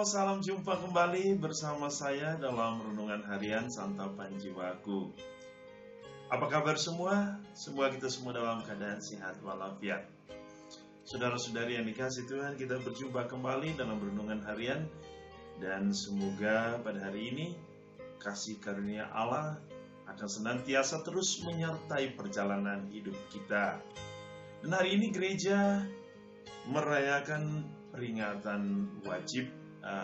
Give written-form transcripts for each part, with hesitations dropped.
Halo, salam jumpa kembali bersama saya dalam Renungan Harian Santapan Jiwaku. Apa kabar semua? Semoga kita semua dalam keadaan sehat walafiat. Saudara-saudari yang dikasihi Tuhan, kita berjumpa kembali dalam Renungan Harian. Dan semoga pada hari ini, kasih karunia Allah akan senantiasa terus menyertai perjalanan hidup kita. Dan hari ini gereja merayakan peringatan wajib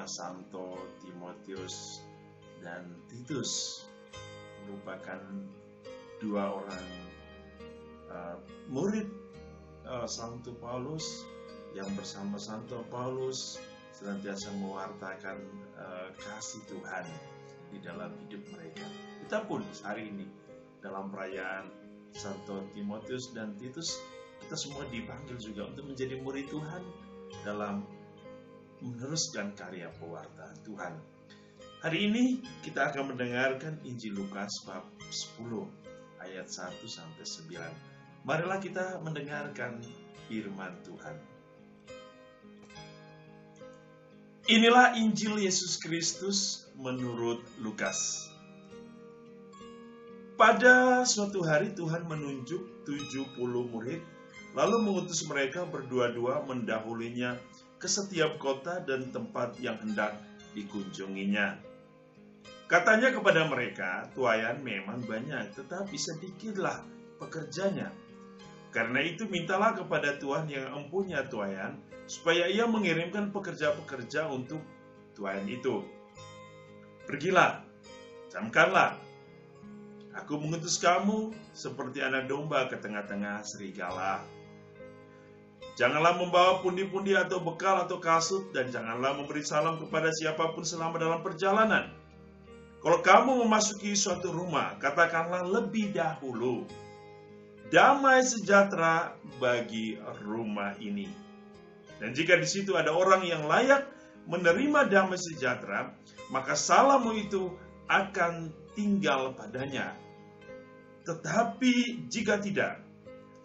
Santo Timotius dan Titus, merupakan dua orang murid Santo Paulus yang bersama Santo Paulus senantiasa mewartakan kasih Tuhan di dalam hidup mereka. Kita pun hari ini dalam perayaan Santo Timotius dan Titus, kita semua dipanggil juga untuk menjadi murid Tuhan dalam meneruskan karya pewartaan Tuhan. Hari ini kita akan mendengarkan Injil Lukas bab 10 ayat 1 sampai 9. Marilah kita mendengarkan firman Tuhan. Inilah Injil Yesus Kristus menurut Lukas. Pada suatu hari Tuhan menunjuk 70 murid, lalu mengutus mereka berdua-dua mendahulinya ke setiap kota dan tempat yang hendak dikunjunginya. Katanya kepada mereka, tuaian memang banyak, tetapi sedikitlah pekerjanya. Karena itu mintalah kepada Tuhan yang empunya tuaian, supaya ia mengirimkan pekerja-pekerja untuk tuaian itu. Pergilah, camkanlah. Aku mengutus kamu seperti anak domba ke tengah-tengah serigala. Janganlah membawa pundi-pundi atau bekal atau kasut, dan janganlah memberi salam kepada siapapun selama dalam perjalanan. Kalau kamu memasuki suatu rumah, katakanlah lebih dahulu, damai sejahtera bagi rumah ini. Dan jika di situ ada orang yang layak menerima damai sejahtera, maka salammu itu akan tinggal padanya. Tetapi jika tidak,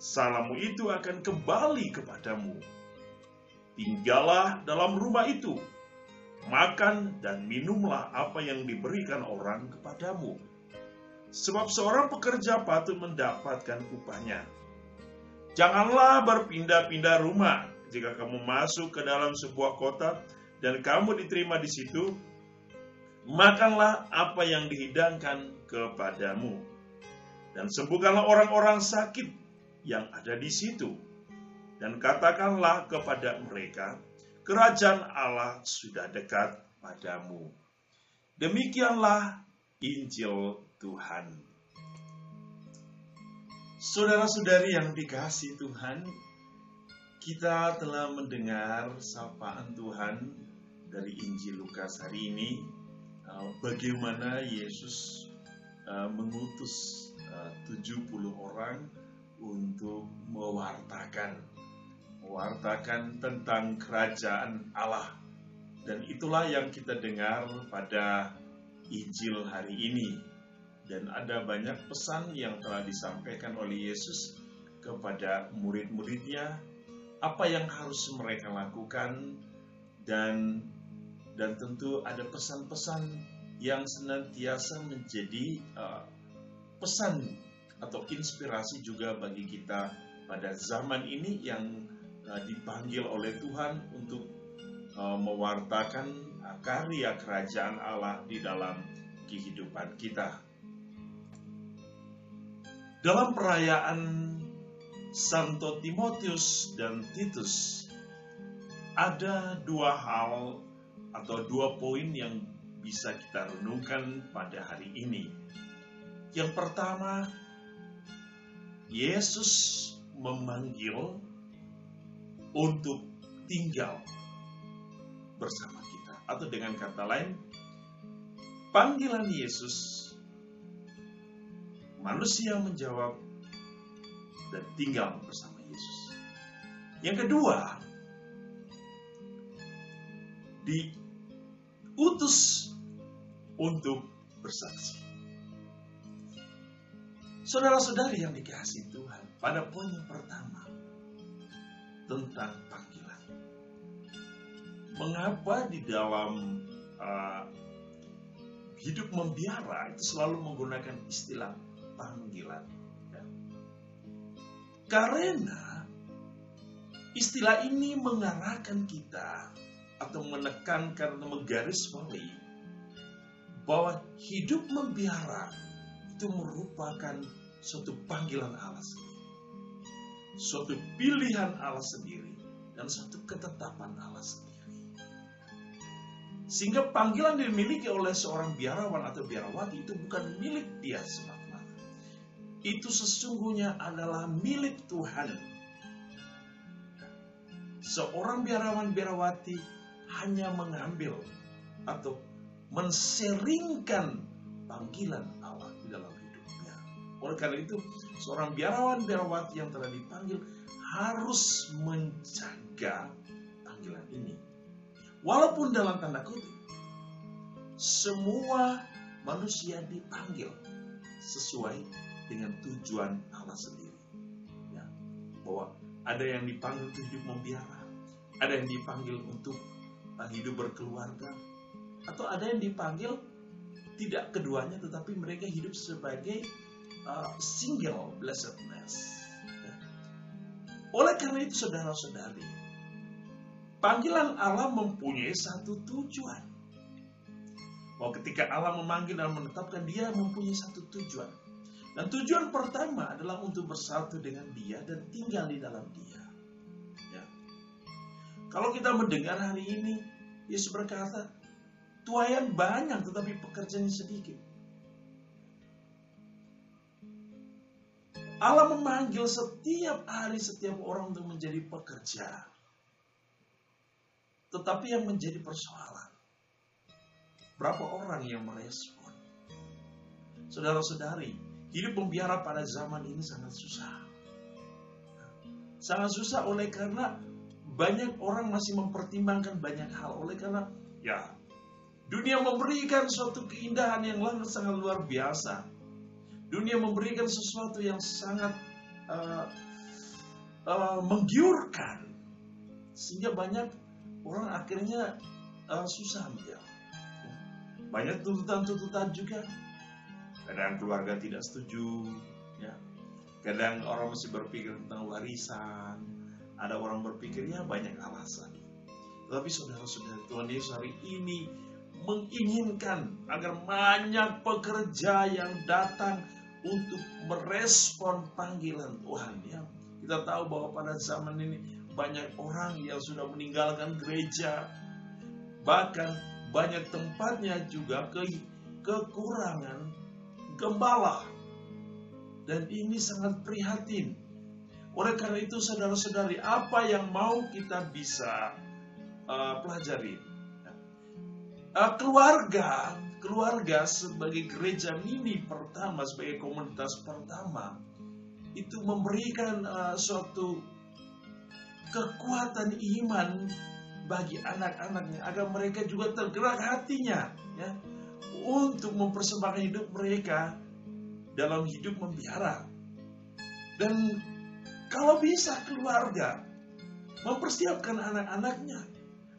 salammu itu akan kembali kepadamu. Tinggallah dalam rumah itu, makan dan minumlah apa yang diberikan orang kepadamu. Sebab seorang pekerja patut mendapatkan upahnya. Janganlah berpindah-pindah rumah. Jika kamu masuk ke dalam sebuah kota dan kamu diterima di situ, makanlah apa yang dihidangkan kepadamu. Dan sembuhkanlah orang-orang sakit yang ada di situ, dan katakanlah kepada mereka, kerajaan Allah sudah dekat padamu. Demikianlah Injil Tuhan. Saudara-saudari yang dikasihi Tuhan, kita telah mendengar sapaan Tuhan dari Injil Lukas hari ini, bagaimana Yesus mengutus 70 orang untuk mewartakan tentang kerajaan Allah. Dan itulah yang kita dengar pada Injil hari ini. Dan ada banyak pesan yang telah disampaikan oleh Yesus kepada murid-muridnya, apa yang harus mereka lakukan, dan tentu ada pesan-pesan yang senantiasa menjadi pesan atau inspirasi juga bagi kita pada zaman ini yang dipanggil oleh Tuhan untuk mewartakan karya kerajaan Allah di dalam kehidupan kita. Dalam perayaan Santo Timotius dan Titus, ada dua hal atau dua poin yang bisa kita renungkan pada hari ini. Yang pertama, Yesus memanggil untuk tinggal bersama kita. Atau dengan kata lain, panggilan Yesus, manusia menjawab dan tinggal bersama Yesus. Yang kedua, diutus untuk bersaksi. Saudara-saudari yang dikasihi Tuhan, pada poin yang pertama tentang panggilan, Mengapa di dalam hidup membiara itu selalu menggunakan istilah panggilan? Ya. Karena istilah ini mengarahkan kita atau menekankan atau menggarisbawahi bahwa hidup membiara itu merupakan suatu panggilan Allah sendiri, suatu pilihan Allah sendiri, dan suatu ketetapan Allah sendiri. Sehingga panggilan yang dimiliki oleh seorang biarawan atau biarawati itu bukan milik dia semata-mata. Itu sesungguhnya adalah milik Tuhan. Seorang biarawan biarawati hanya mengambil atau menseringkan panggilan Allah di dalam hidupnya. Oleh karena itu, seorang biarawan biarawati yang telah dipanggil harus menjaga panggilan ini. Walaupun dalam tanda kutip, semua manusia dipanggil sesuai dengan tujuan Allah sendiri. Ya, bahwa ada yang dipanggil untuk hidup membiara, ada yang dipanggil untuk hidup berkeluarga, atau ada yang dipanggil tidak keduanya, tetapi mereka hidup sebagai single blessedness. Ya. Oleh karena itu, saudara-saudari, panggilan Allah mempunyai satu tujuan. Bahwa ketika Allah memanggil dan menetapkan, dia mempunyai satu tujuan. Dan tujuan pertama adalah untuk bersatu dengan dia dan tinggal di dalam dia. Ya. Kalau kita mendengar hari ini, Yesus berkata, tuaian banyak tetapi pekerjaannya sedikit. Allah memanggil setiap hari setiap orang untuk menjadi pekerja. Tetapi yang menjadi persoalan, berapa orang yang merespon? Saudara-saudari, hidup membiara pada zaman ini sangat susah. Sangat susah oleh karena banyak orang masih mempertimbangkan banyak hal. Oleh karena ya, dunia memberikan suatu keindahan yang sangat luar biasa. Dunia memberikan sesuatu yang sangat menggiurkan. Sehingga banyak orang akhirnya susah menjawab. Banyak tuntutan-tuntutan juga. Kadang keluarga tidak setuju, ya. Kadang orang masih berpikir tentang warisan. Ada orang berpikir ya banyak alasan. Tapi saudara-saudara, Tuhan Yesus hari ini menginginkan agar banyak pekerja yang datang untuk merespon panggilan Tuhan. Ya. Kita tahu bahwa pada zaman ini banyak orang yang sudah meninggalkan gereja. Bahkan banyak tempatnya juga kekurangan gembala. Dan ini sangat prihatin. Oleh karena itu saudara-saudari, apa yang mau kita bisa pelajari? Keluarga sebagai gereja mini pertama, sebagai komunitas pertama, itu memberikan suatu kekuatan iman bagi anak-anaknya agar mereka juga tergerak hatinya, ya, untuk mempersembahkan hidup mereka dalam hidup membiara. Dan kalau bisa keluarga mempersiapkan anak-anaknya,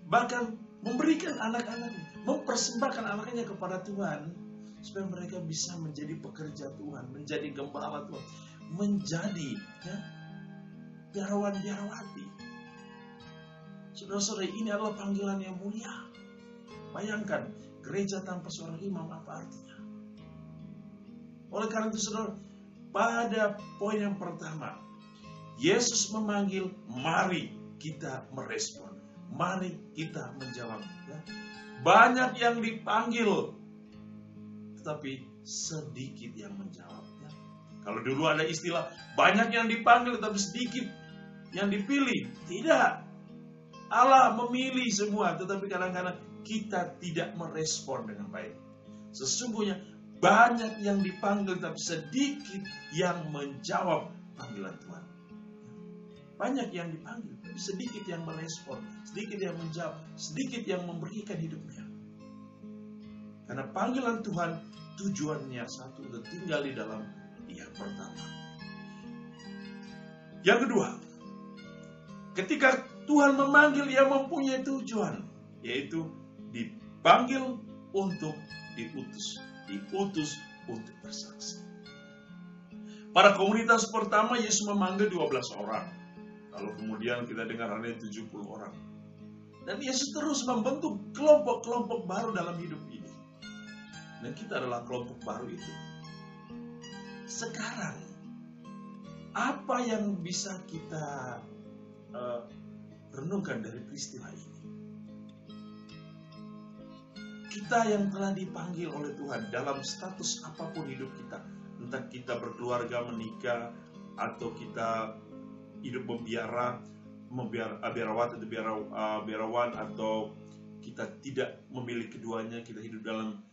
bahkan memberikan anak-anaknya, mempersembahkan anaknya kepada Tuhan, supaya mereka bisa menjadi pekerja Tuhan, menjadi gembala Tuhan, menjadi biarawan-biarawati. Saudara-saudara, ini adalah panggilan yang mulia. Bayangkan, gereja tanpa seorang imam apa artinya? Oleh karena itu saudara, pada poin yang pertama, Yesus memanggil, mari kita merespon. Mari kita menjawab. Ya. Banyak yang dipanggil, tetapi sedikit yang menjawab. Ya. Kalau dulu ada istilah, banyak yang dipanggil, tetapi sedikit yang dipilih. Tidak. Allah memilih semua, tetapi kadang-kadang kita tidak merespon dengan baik. Sesungguhnya banyak yang dipanggil, tapi sedikit yang menjawab panggilan Tuhan. Banyak yang dipanggil, tapi sedikit yang merespon, sedikit yang menjawab, sedikit yang memberikan hidupnya. Karena panggilan Tuhan tujuannya satu, untuk tinggal di dalam Dia pertama. Yang kedua, ketika Tuhan memanggil, Dia mempunyai tujuan. yaitu dipanggil untuk diutus untuk bersaksi. Pada komunitas pertama Yesus memanggil 12 orang. Lalu kemudian kita dengar ada 70 orang. Dan Yesus terus membentuk kelompok-kelompok baru dalam hidup ini. Dan kita adalah kelompok baru itu. Sekarang, apa yang bisa kita renungkan dari peristiwa ini? Kita yang telah dipanggil oleh Tuhan dalam status apapun hidup kita, entah kita berkeluarga, menikah, atau kita hidup biarawan, atau kita tidak memilih keduanya, kita hidup dalam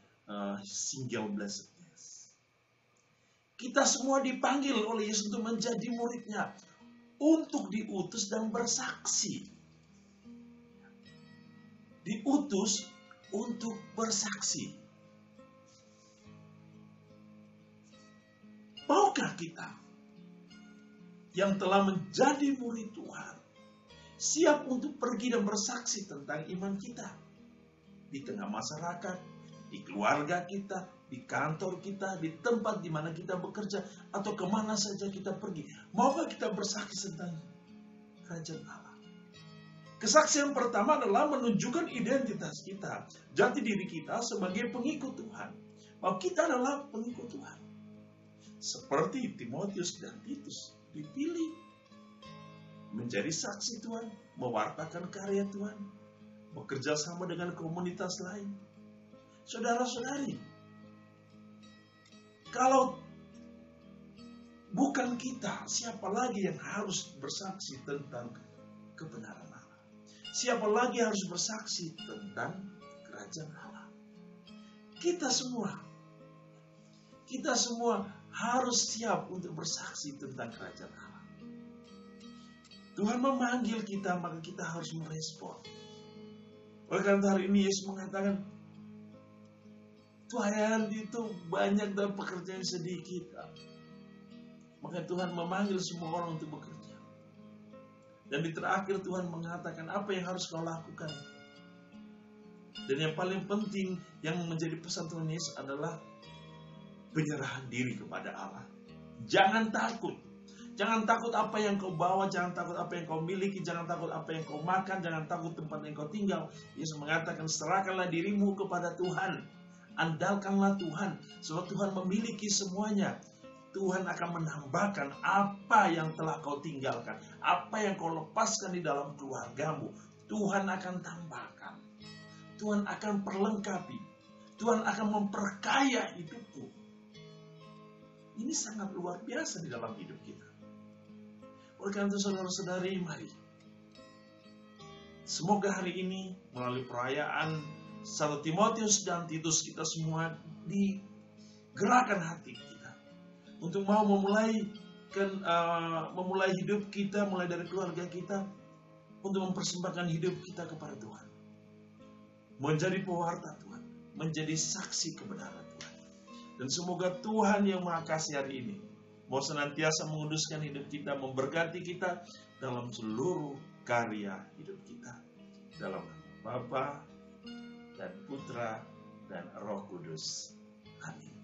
single blessedness. Kita semua dipanggil oleh Yesus untuk menjadi muridnya, untuk diutus dan bersaksi. Diutus untuk bersaksi. Maukah kita yang telah menjadi murid Tuhan siap untuk pergi dan bersaksi tentang iman kita di tengah masyarakat, di keluarga kita, di kantor kita, di tempat di mana kita bekerja, atau kemana saja kita pergi? Maukah kita bersaksi tentang kerajaan Allah? Kesaksian pertama adalah menunjukkan identitas kita, jati diri kita sebagai pengikut Tuhan. Bahwa kita adalah pengikut Tuhan. Seperti Timotius dan Titus dipilih menjadi saksi Tuhan, mewartakan karya Tuhan, bekerja sama dengan komunitas lain. Saudara-saudari, kalau bukan kita, siapa lagi yang harus bersaksi tentang kebenaran Allah? Siapa lagi harus bersaksi tentang kerajaan Allah? Kita semua harus siap untuk bersaksi tentang kerajaan Allah. Tuhan memanggil kita, maka kita harus merespon. Oleh karena hari ini Yesus mengatakan, Tuhan itu banyak dan pekerjaan sedikit. Maka Tuhan memanggil semua orang untuk bekerja. Dan di terakhir Tuhan mengatakan apa yang harus kau lakukan. Dan yang paling penting yang menjadi pesan Tuhan Yesus adalah penyerahan diri kepada Allah. Jangan takut. Jangan takut apa yang kau bawa, jangan takut apa yang kau miliki, jangan takut apa yang kau makan, jangan takut tempat yang kau tinggal. Yesus mengatakan, serahkanlah dirimu kepada Tuhan. Andalkanlah Tuhan, sebab Tuhan memiliki semuanya. Tuhan akan menambahkan apa yang telah kau tinggalkan, apa yang kau lepaskan di dalam keluargamu. Tuhan akan tambahkan, Tuhan akan perlengkapi, Tuhan akan memperkaya hidupmu. Ini sangat luar biasa di dalam hidup kita. Oleh karena itu saudara-saudari, mari semoga hari ini melalui perayaan 1 Timotius dan Titus, kita semua digerakkan hati kita untuk mau memulai hidup kita, mulai dari keluarga kita, untuk mempersembahkan hidup kita kepada Tuhan, menjadi pewarta Tuhan, menjadi saksi kebenaran Tuhan. Dan semoga Tuhan yang Maha Kasih hari ini mau senantiasa menguduskan hidup kita, memberkati kita dalam seluruh karya hidup kita, dalam nama Bapa dan Putra dan Roh Kudus. Amin.